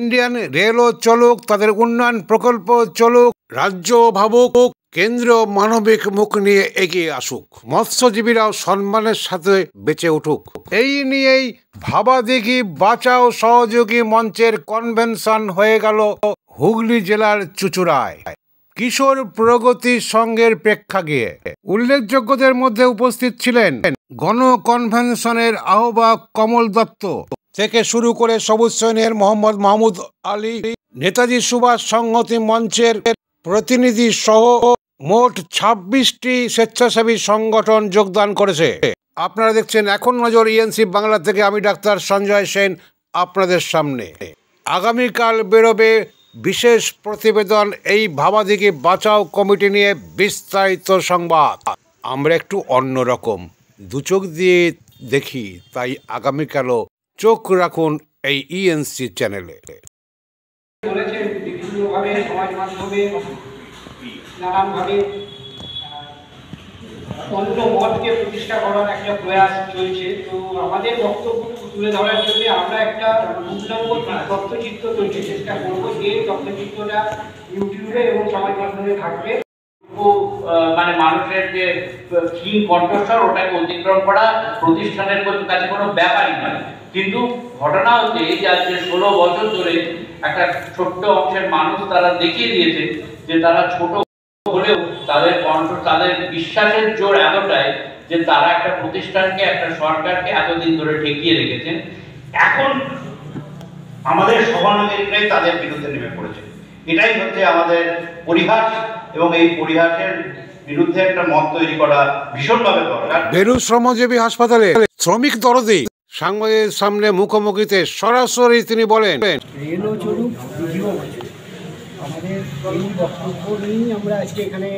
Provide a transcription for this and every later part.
Indian রেলও চলুক, তাদের উন্নয়ন প্রকল্প চলুক, রাজ্য ভাবুক, কেন্দ্র মানবিক মুখ নিয়ে এগিয়ে আসুক, মৎস্যজীবীরাও সম্মানের সাথে বেঁচে উঠুক। এই নিয়েই ভাবাদিঘি বাঁচাও সহযোগী মঞ্চের কনভেনশন হয়ে গেল হুগলি জেলার চুঁচুড়ায় কিশোর প্রগতি সংঘের প্রেক্ষাগৃহে। উল্লেখযোগ্যদের মধ্যে উপস্থিত ছিলেন গণ কনভেনশনের আহ্বায়ক কমল দত্ত থেকে শুরু করে সবুজ সৈন্যের মোহাম্মদ মাহমুদ আলী, নেতাজি সুভাষ সংহতি মঞ্চের প্রতিনিধি সহ মোট 26টি স্বেচ্ছাসেবী সংগঠন যোগদান করেছে। আপনারা দেখছেন এখন নজর ইএনসি বাংলা থেকে। আমি ডাক্তার সঞ্জয় সেন আপনাদের সামনে। আগামীকাল বেরোবে বিশেষ প্রতিবেদন এই ভাবাদিঘি বাঁচাও কমিটি নিয়ে বিস্তারিত সংবাদ। আমরা একটু অন্যরকম দুচোখ দিয়ে দেখি, তাই আগামীকালও চোখ রাখুন এই ইএনসি চ্যানেলে। বিভিন্নভাবে সমাজ মাধ্যমে নানানভাবে অন্য মতকে প্রতিষ্ঠা করার একটা প্রয়াস চলছে। তো আমাদের বক্তব্য তুলে ধরার জন্য আমরা একটা পূর্ণাঙ্গ তথ্যচিত্র তৈরির চেষ্টা করবো, যে তথ্যচিত্রটা ইউটিউবে এবং সমাজ মাধ্যমে থাকবে। মানে মানুষের যে ক্ষীণ কণ্ঠস্বর ওটাকে অতিক্রম করা প্রতিষ্ঠানের কাছে কোনো ব্যাপারই নয়। কিন্তু ঘটনা হচ্ছে যে আজকে 16 বছর ধরে একটা ছোট্ট অংশের মানুষ তারা দেখিয়ে দিয়েছে যে তারা ছোট হলেও তাদের কণ্ঠ, তাদের বিশ্বাসের জোর এতটাই যে তারা একটা প্রতিষ্ঠানকে, একটা সরকারকে এতদিন ধরে ঠেকিয়ে রেখেছেন। এখন আমাদের সভানাগরিকরাই তাদের বিরুদ্ধে নেমে পড়েছে। এটাই হচ্ছে আমাদের পরিহাস, এবং এই পরিহাসের বিরুদ্ধে একটা মত তৈরি করা ভীষণভাবে দরকার। বেলুড় শ্রমজীবী হাসপাতালে শ্রমিক দরদি সাংবাদিকদের সামনে মুখোমুখিতে সরাসরি তিনি বলেন, রেলও চলুক, দিঘিও বাঁচুক। আমাদের এই বক্তব্য নিয়েই আমরা আজকে এখানে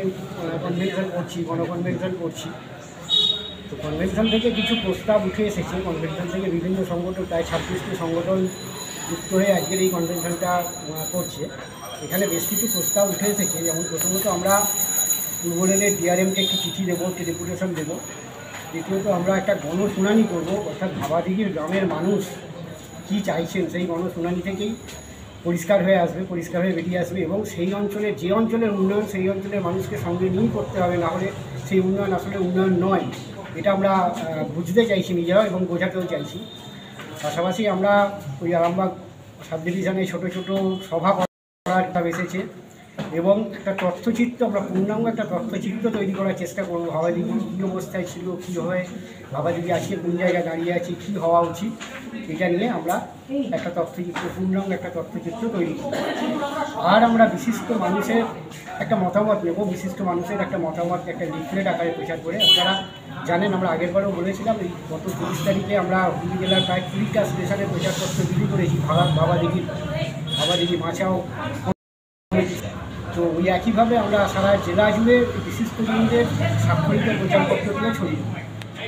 কনভেনশন করছি, গণকনভেনশন করছি। তো কনভেনশন থেকে কিছু প্রস্তাব উঠে এসেছে। কনভেনশন থেকে বিভিন্ন সংগঠন, প্রায় 26টি সংগঠন যুক্ত হয়ে আজকের এই কনভেনশনটা করছে। এখানে বেশ কিছু প্রস্তাব উঠে এসেছে। যেমন প্রথমত আমরা পূর্ব রেলের ডিআরএমকে একটি চিঠি দেবো, একটি ডেপুটেশন দেবো। দ্বিতীয়ত আমরা একটা গণশুনানি করবো, অর্থাৎ ভাবাদিঘির গ্রামের মানুষ কী চাইছেন সেই গণশুনানি থেকেই পরিষ্কার হয়ে আসবে, পরিষ্কার হয়ে বেরিয়ে আসবে। এবং সেই অঞ্চলের, যে অঞ্চলের উন্নয়ন সেই অঞ্চলের মানুষকে সঙ্গে নিয়েই করতে হবে, নাহলে সেই উন্নয়ন আসলে উন্নয়ন নয়। এটা আমরা বুঝতে চাইছি নিজেরাও এবং বোঝাতেও চাইছি। পাশাপাশি আমরা ওই আরামবাগ সাব ডিভিশনে ছোটো ছোটো সভা করার এসেছে, এবং একটা তথ্যচিত্র, আমরা পূর্ণাঙ্গ একটা তথ্যচিত্র তৈরি করার চেষ্টা করবো। ভাবাদিঘি কী অবস্থায় ছিল, কী হয়, ভাবাদিঘি আজকে কোন জায়গায় দাঁড়িয়ে আছে, কী হওয়া উচিত, এটা নিয়ে আমরা একটা তথ্যচিত্র, পূর্ণাঙ্গ একটা তথ্যচিত্র তৈরি করব। আর আমরা বিশিষ্ট মানুষের একটা মতামত নেব, বিশিষ্ট মানুষের একটা মতামত একটা লিফলেট আকারে প্রচার করে। আপনারা জানেন, আমরা আগেরবারও বলেছিলাম, এই গত 30 তারিখে আমরা হুগলি জেলার প্রায় 20টা স্টেশনে প্রচারপত্র বিলি করেছি ভাবাদিঘি বাঁচাও। তো ওই একইভাবে আমরা সারা জেলা জুড়ে বিশিষ্টজনদের স্বাক্ষরিত প্রচারপত্র দিয়ে ছড়িয়ে দেব।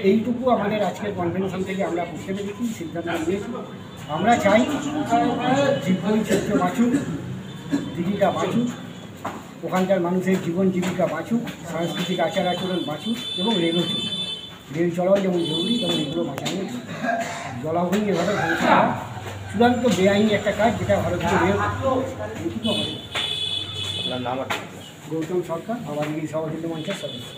এইটুকু আমাদের আজকের কনভেনশন থেকে আমরা করতে পেরেছি, সিদ্ধান্ত নিয়েছি। আমরা চাই জীববৈচিত্র্য বাঁচুক, দিঘিটা বাঁচুক, ওখানকার মানুষের জীবন জীবিকা বাঁচুক, সাংস্কৃতিক আচার আচরণ বাঁচুক, এবং রেলও চলুক। রেল চলাও যেমন জরুরি, তেমন এগুলো বাঁচানো। জলাভূমি এভাবে ধ্বংস করা চূড়ান্ত বেআইনি একটা কাজ, যেটা ভারতীয় রেল হবে। গৌতম সরকার, ভাবাদিঘি সভাপতি মঞ্চের সদস্য।